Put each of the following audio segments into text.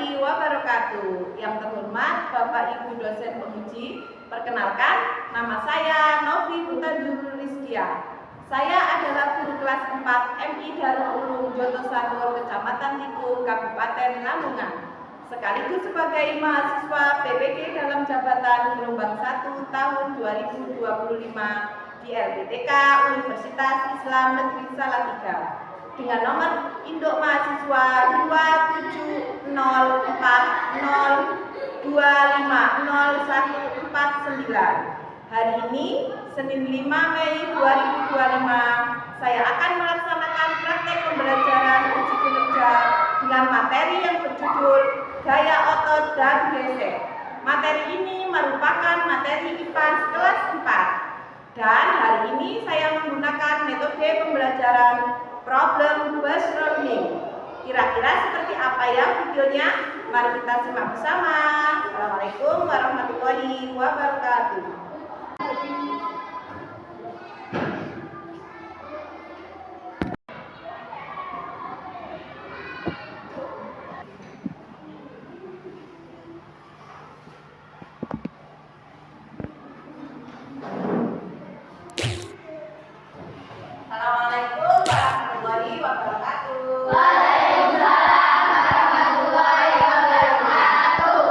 warahmatullahi wabarakatuh. Yang terhormat Bapak Ibu dosen penguji, perkenalkan nama saya Novi Butanjur Rizkia. Saya adalah guru kelas 4 MI Darul Ulum Jotosangor, Kecamatan Tikung, Kabupaten Lamongan. Sekaligus sebagai mahasiswa PPG dalam jabatan gelombang 1 tahun 2025 di LPTK Universitas Islam Negeri Salatiga dengan nomor induk mahasiswa 27040250149. Hari ini, Senin 5 Mei 2025, saya akan melaksanakan praktek pembelajaran uji kinerja dengan materi yang berjudul Gaya Otot dan Gesek. Materi ini merupakan materi IPA kelas 4. Dan hari ini saya menggunakan metode pembelajaran problem based learning. Kira-kira seperti apa ya videonya? Mari kita simak bersama. Assalamualaikum warahmatullahi wabarakatuh. Assalamualaikum warahmatullahi wabarakatuh. Waalaikumsalam warahmatullahi wabarakatuh.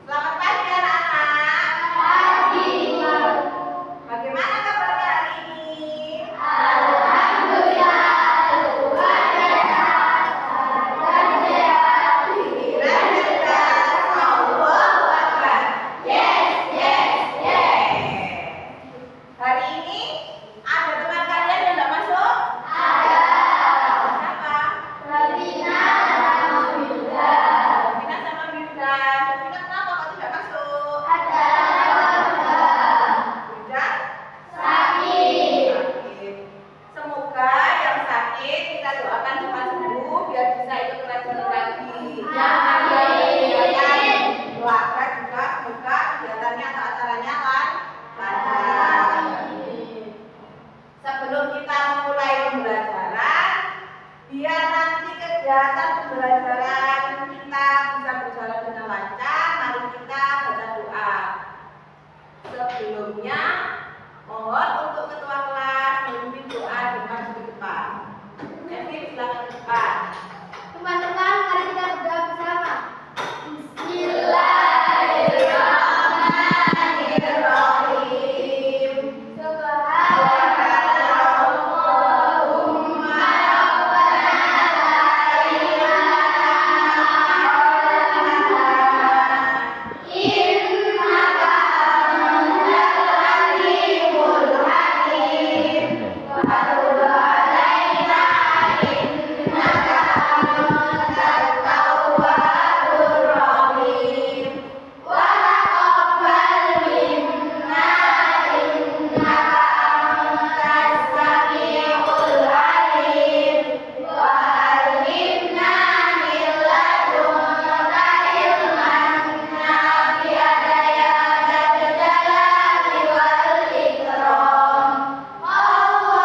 Selamat pagi anak-anak. Pagi. Bagaimana kabarnya hari ini? Alhamdulillah, Tuhan yang sehat dan sehat. Pikiran cerdas, Allahu Akbar. Yes, yes, yes. Hari ini ada teman kalian yang tidak masuk? Ada Siapa? Rabina sama Bilda. Davina sama Bilda. Davina kenapa kok tidak masuk? Ada Bilda. Bilda? Sakit. Sakit. Semoga yang sakit kita doakan cepat sembuh biar bisa ikut pelajaran lagi. Amin. Keluarga juga semoga kegiatannya atau acaranya lancar. Sebelum kita memulai pembelajaran, biar nanti kegiatan pembelajaran kita bisa berjalan dengan lancar, mari kita baca doa. Sebelumnya, mohon untuk ketua kelas memimpin doa dengan di depan. Jadi silakan ke depan. Teman-teman, mari kita berdoa bersama. Bismillahirrahmanirrahim. Subhanallahumma rabbana la ilaha innaka antal alimul hakim wa tub alaina innaka antat tawwabur rahim wa taqabbal minna innaka antas samiul alim wa allimna min ladunka ilman nafi'an ya dzal jalali wal ikram.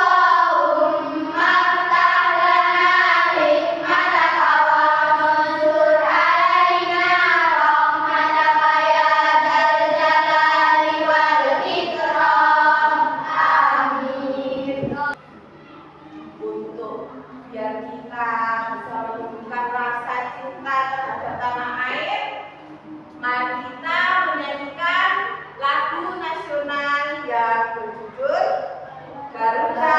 Allahumma ftah lana hikmataka wansur alaina rahmataka ya dzal jalali wal ikram. Amin. Untuk biar kita bisa menumbuhkan rasa cinta terhadap tanah air, mari kita menyanyikan lagu nasional yang berjudul Garuda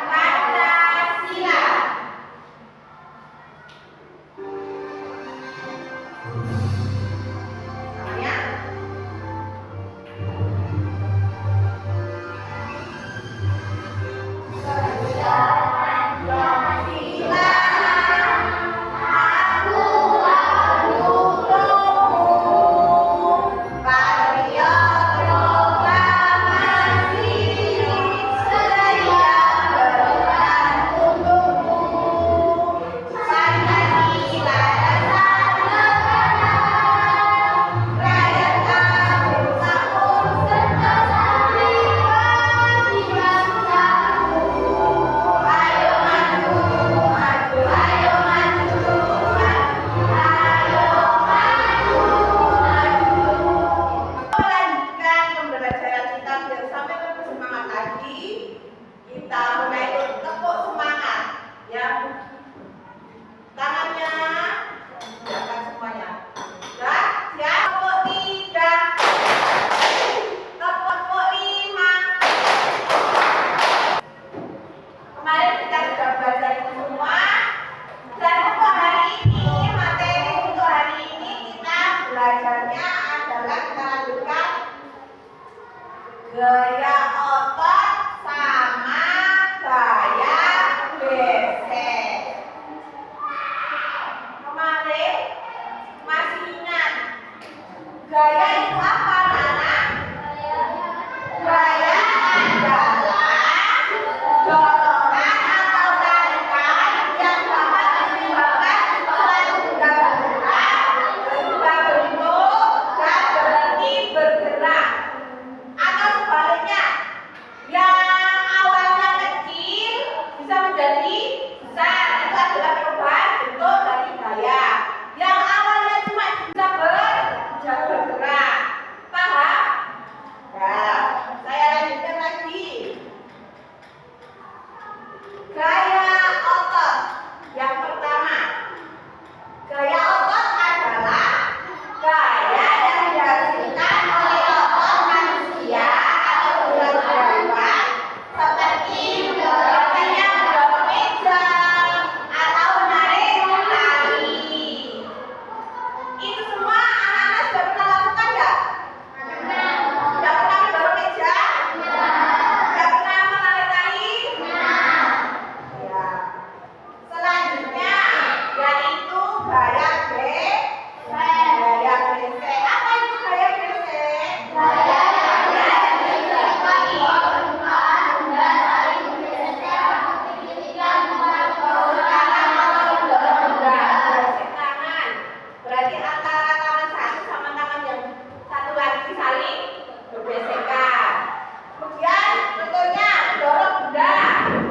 Pancasila. Namanya Pancasila, aku besar. Itu adalah perubahan bentuk dari gaya. Yang awalnya cuma bisa bergerak. Paham? Nah, saya lanjutkan lagi. Gaya otot. Yang pertama, gaya otot adalah gaya yang dihasilkan oleh otot manusia atau hewan seperti biasanya mendorong meja atau menarik tali. Itu semua anak-anak sudah pernah lakukan nggak? Sudah pernah mendorong meja? Sudah pernah menarik tali? Ya. Selanjutnya yaitu gaya gaya gesek. Apa itu gaya gesek? Gesek tangan. Berarti antara tangan satu sama tangan yang satu lagi saling bergesekan. Kemudian contohnya mendorong benda.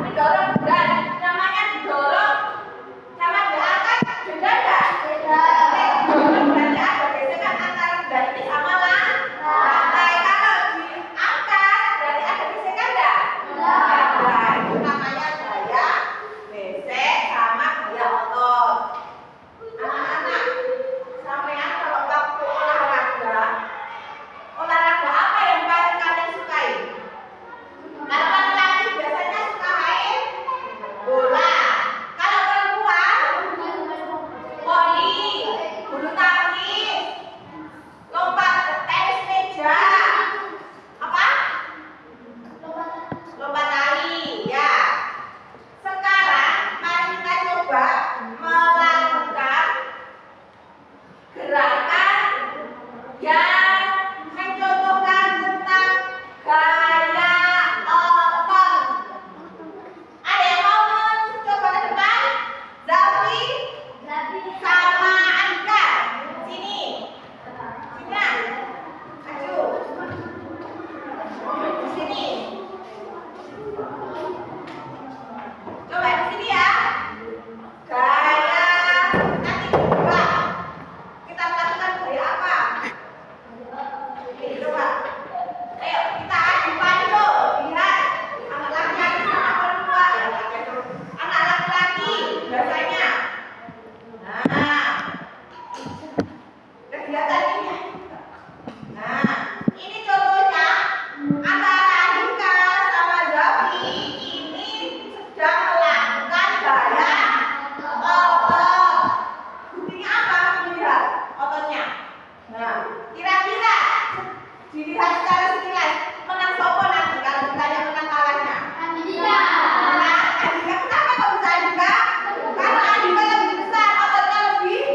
Mendorong benda namanya didorong sama diangkat beda enggak? Didorong berarti ada gesekan antara benda ini sama lantai. Kalau diangkat berarti ada gesekan enggak? Ada. Itu namanya gaya gesek sama gaya otot. Anak-anak, sampean kalau waktu olahraga apa yang paling kalian sukai? Kalau laki-laki biasanya suka main bola. Kalau perempuan, voli, bulu tangkis, lompat tenis meja, apa? Lompat tali, ya. Sekarang mari kita coba melakukan gerakan yang mencontohkan tentang gaya otot. Ada yang mau mencoba ke depan? Zafi sama Andika. Sini. Sini. Maju. Sini. Coba di sini ya. Gaya nanti coba. Kita lakukan gaya apa? Oke, coba. Ayo kita adu panco. Lihat anak laki-laki sama perempuan. Anak laki-laki biasanya. Nah, kegiatan ini. Nah, ini contohnya antara Andika sama Zafi ini sedang melakukan gaya otot. Buktinya apa? Lihat ototnya. Nah, kira-kira dilihat secara sekilas menang sopo nanti kalau ditanya menang kalahnya. Nah, Andika kenapa kok bisa Andika? Karena Andika lebih besar, ototnya lebih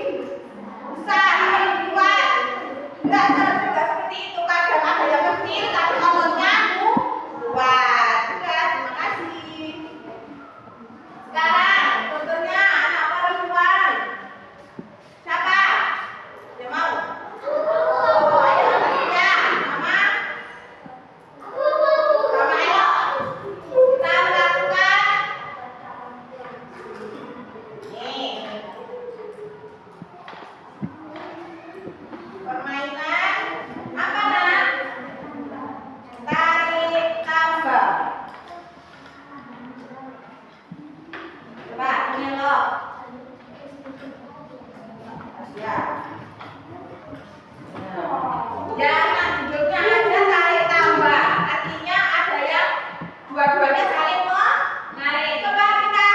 besar, lebih kuat. Enggak seperti itu, kadang ada yang kecil tapi ototnya kuat. Udah, terima kasih. Sekarang contohnya anak perempuan. Siapa? Yang mau? Oh, ayo ya, Mama. Sama ayo. Kita melakukan nih permainan apa nak? Tarik tambang. Coba ini loh. Ya. Jangan duduknya aja tarik tambang. Artinya ada yang dua-duanya saling menarik. Coba kita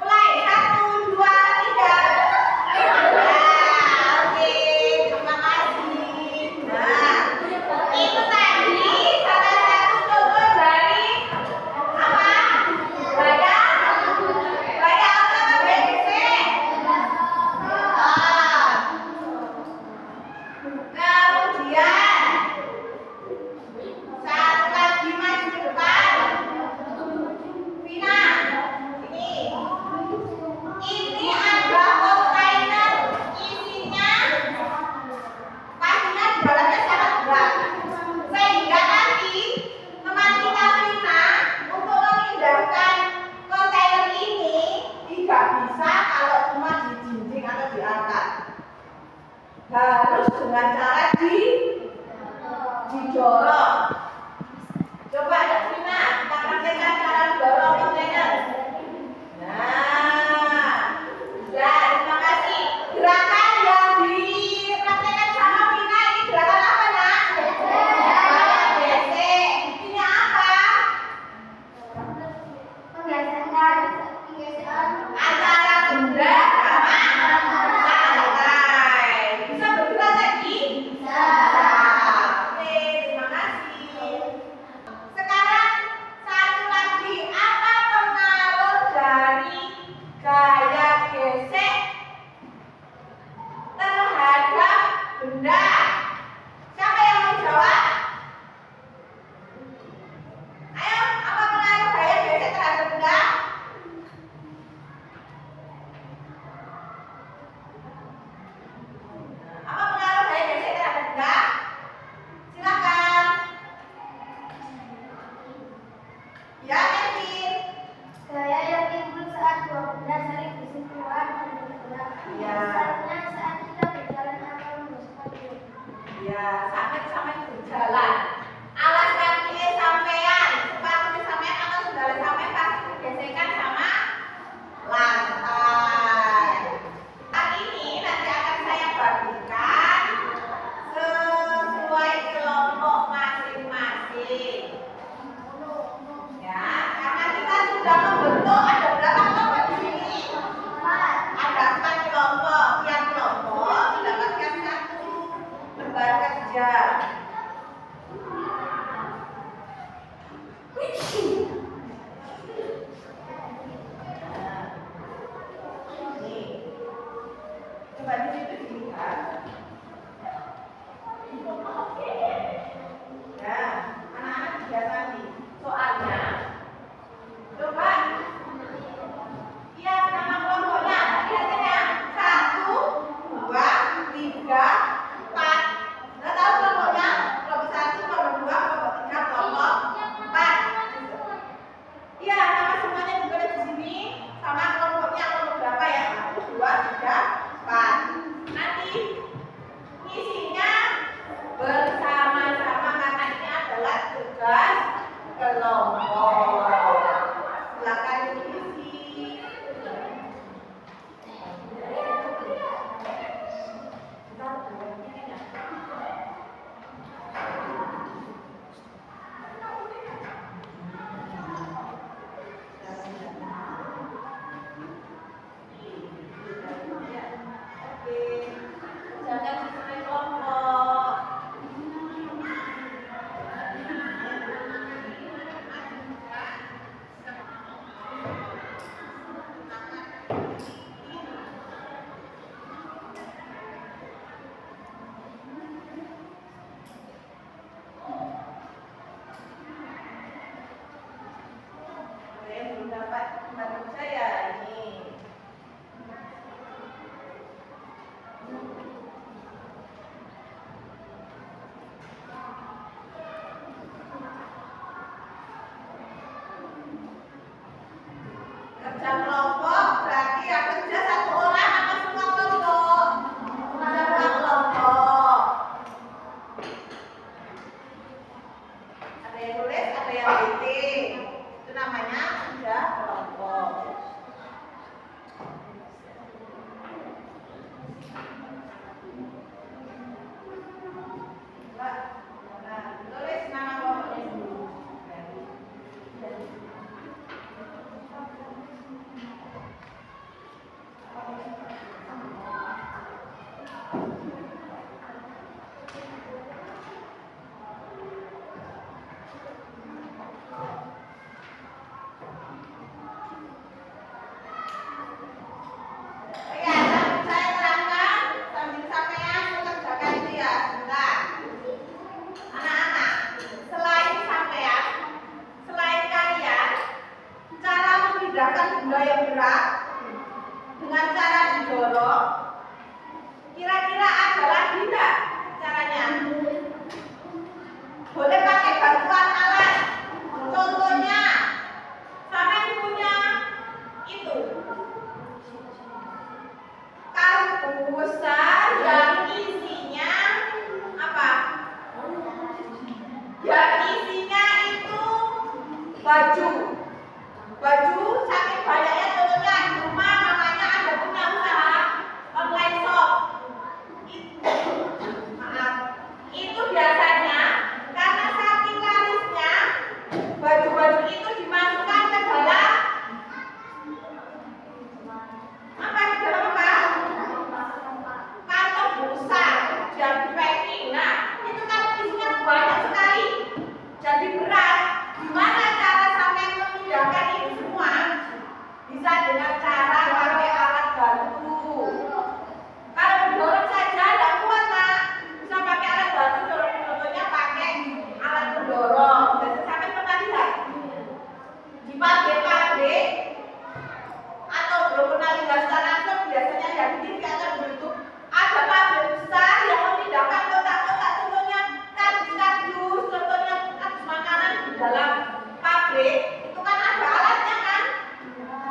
mulai 1, 2, 3. Nah, oke, terima kasih. Nah, itu tadi salah satu contoh dari apa? Gaya otot apa gesek? harus dengan cara didorong. Coba Yasmina, kita praktekkan cara dorong kontainer. Nah, sudah, terima kasih. Gerakan yang dipraktekkan sama Vina ini gerakan apa, Nak? Gerakan gesek. Ini apa? Penggesekan Antara benda sama lantai. Bisa bergerak lagi? bisa. Oke, terima kasih. Sekarang satu lagi, apa pengaruh dari gaya gesek terhadap benda? Siapa yang mau jawab? Ayo, apa pengaruh gaya gesek terhadap benda? Apa pengaruh gaya gesek terhadap benda? Silakan. Ya, Kevin. Gaya yang timbul saat dua benda saling bersentuhan dan bergerak. Ya. Misalnya saat kita berjalan atau membesarkan diri. Ya, sampai berjalan. Alas kaki sampean, sepatu sampean atau sandal sampean pasti bergesekan sama lantai. Hari ini nanti akan saya bagikan sesuai kelompok masing-masing. Ya, karena kita sudah membentuk ada berapa kelompok di sini? Ada 4 kelompok. Tiap kelompok mendapatkan 1 lembar kerja. Nih, coba di situ dilihat. Ya, anak-anak biasa nih. Soalnya, coba. Iya, nama kelompoknya. Lihat ya. 1, 2, 3, 4. Nggak tahu kelompoknya? Kelompok 1, kelompok 2, kelompok 3, kelompok 4. Iya, nama semuanya juga ada di sini. Sama kelompoknya kelompok berapa ya? 1, 2, 3, 4. Nanti isinya bersama-sama karena ini adalah tugas kelompok. Silakan diisi. Oke, jangan sesuai kelompok. Ada yang belum dapat bantu saya ini. Kerja kelompok berarti yang kerja 1 orang apa semua kelompok? Semua kelompok. Ada yang tulis, ada yang meeting. Itu namanya kerja kelompok. Nah, tulis nama kelompoknya dulu. Ya, saya terangkan sambil sampean mengerjakan itu ya, sebentar. Anak-anak, selain sampean, selain kalian, cara memindahkan benda yang berat dengan cara didorong, kira-kira ada lagi enggak caranya? Boleh pakai bantuan alat. Contohnya, sampean punya itu karung besar yang isi cara pakai alat bantu. Kalau mendorong saja tidak kuat, Nak. Bisa pakai alat bantu, contohnya pakai alat mendorong. Dan sampai pernah lihat di pabrik-pabrik atau belum pernah lihat secara langsung, biasanya dari TV atau di YouTube ada pabrik besar yang memindahkan kotak-kotak, contohnya kardus-kardus, contohnya kardus makanan di dalam pabrik. Itu kan ada alatnya kan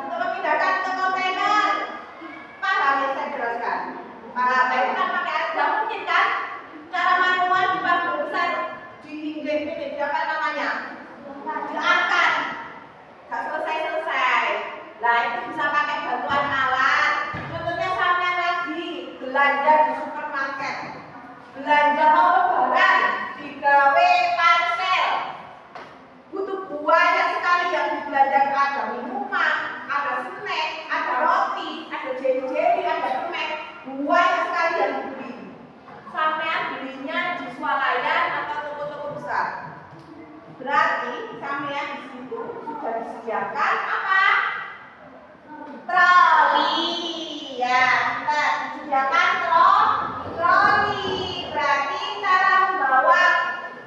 untuk memindahkan ke kontainer. Paham yang saya jelaskan? Paham? Itu kan pakai alat, nggak mungkin kan cara manual di pabrik besar di Inggris ini apa namanya, diangkat nggak selesai-selesai. Nah itu bisa pakai bantuan alat. Contohnya sampai lagi belanja di supermarket, belanja mau lebaran digawe parcel, butuh banyak sekali yang dibelanjakan. Ada minuman, ada snack, ada roti, ada jeli-jeli, ada permen, banyak sekali yang dibeli. Sampean belinya di swalayan atau toko-toko besar. Berarti sampean di situ sudah disediakan apa? Troli. Ya, kita disediakan troli. Berarti cara membawa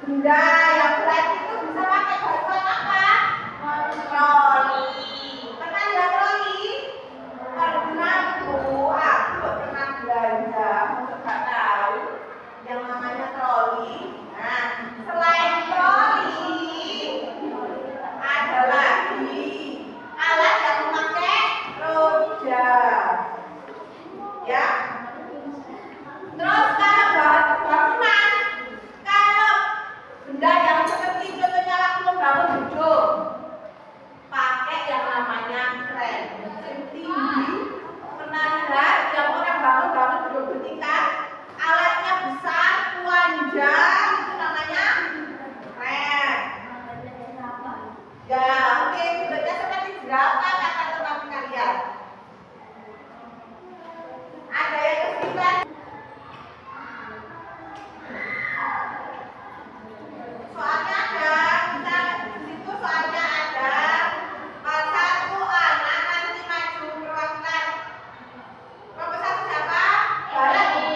benda yang berat itu bisa pakai bantuan apa? Troli. Pernah lihat troli? Pernah tuh. Aku pernah belanja, masa nggak tahu yang namanya troli. Nah, selain troli, ada lagi alat yang memakai roda. Ya. Terus kalau bahan bangunan, kalau benda yang seperti contohnya waktu membangun gedung, pakai yang namanya kren. Tinggi, pernah lihat yang orang bangun gedung bertingkat, alatnya besar, panjang, itu namanya kren. Ya, oke, bentuknya seperti berapa kata teman kalian? Ada yang kesulitan? Soalnya ada, kita di situ soalnya ada satu anak nanti maju perwakilan. Kelompok satu siapa? Barat.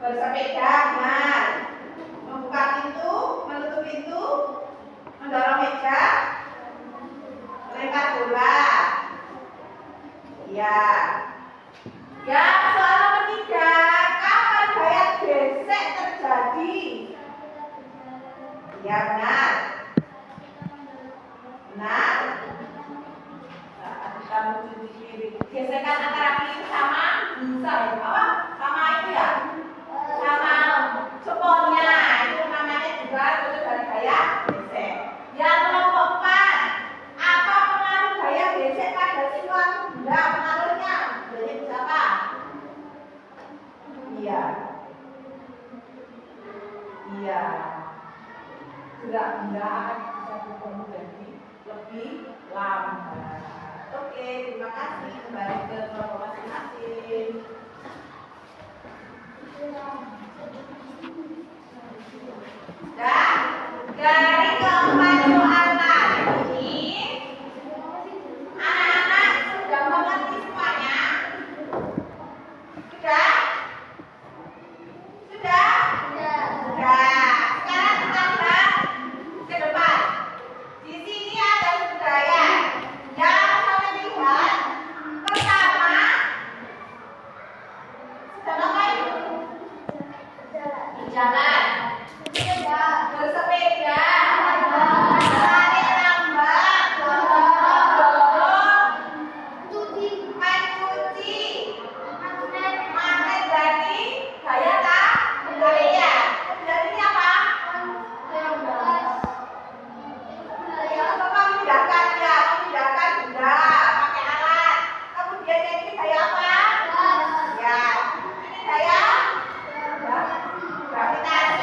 Bersepeda, benar. Membuka pintu, menutup pintu, mendorong meja, melempar bola. Ya. Ya, soal nomor 3. Kapan gaya gesek terjadi? Ya, benar. Benar. Saat kita mencuci piring. Gesekan antara piring sama apa? Sama itu ya? Sama sponnya. Itu namanya juga bentuk dari gaya gesek. Yang kelompok 4. Apa pengaruh gaya gesek pada suatu benda? Pengaruhnya dari siapa? Iya. Iya. Gerak benda akan bisa berubah menjadi lebih lambat. Oke, terima kasih. Kembali ke kelompok masing-masing. Dan dari keempat soal tadi, anak-anak sudah mengerti semuanya? Sudah? Sudah? Sudah. Sekarang kita lihat ke depan. Di sini ada budaya. Yang kami lihat pertama, sedang apa itu? Berjalan, bersepeda, menarik tambang, mencuci, makan dari gaya gaya. Kemudian ini apa? Memindahkan benda pakai alat. Kemudian yang ini gaya apa? Ya, ini gaya gravitasi.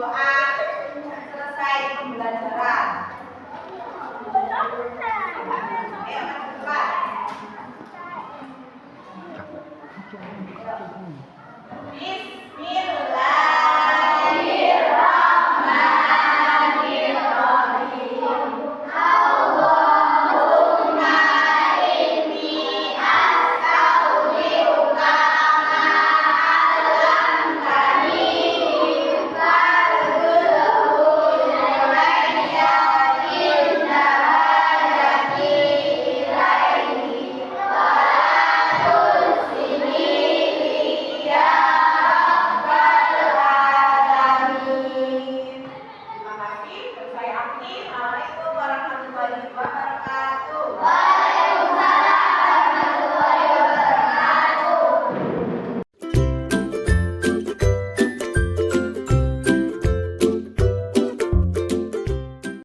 Doa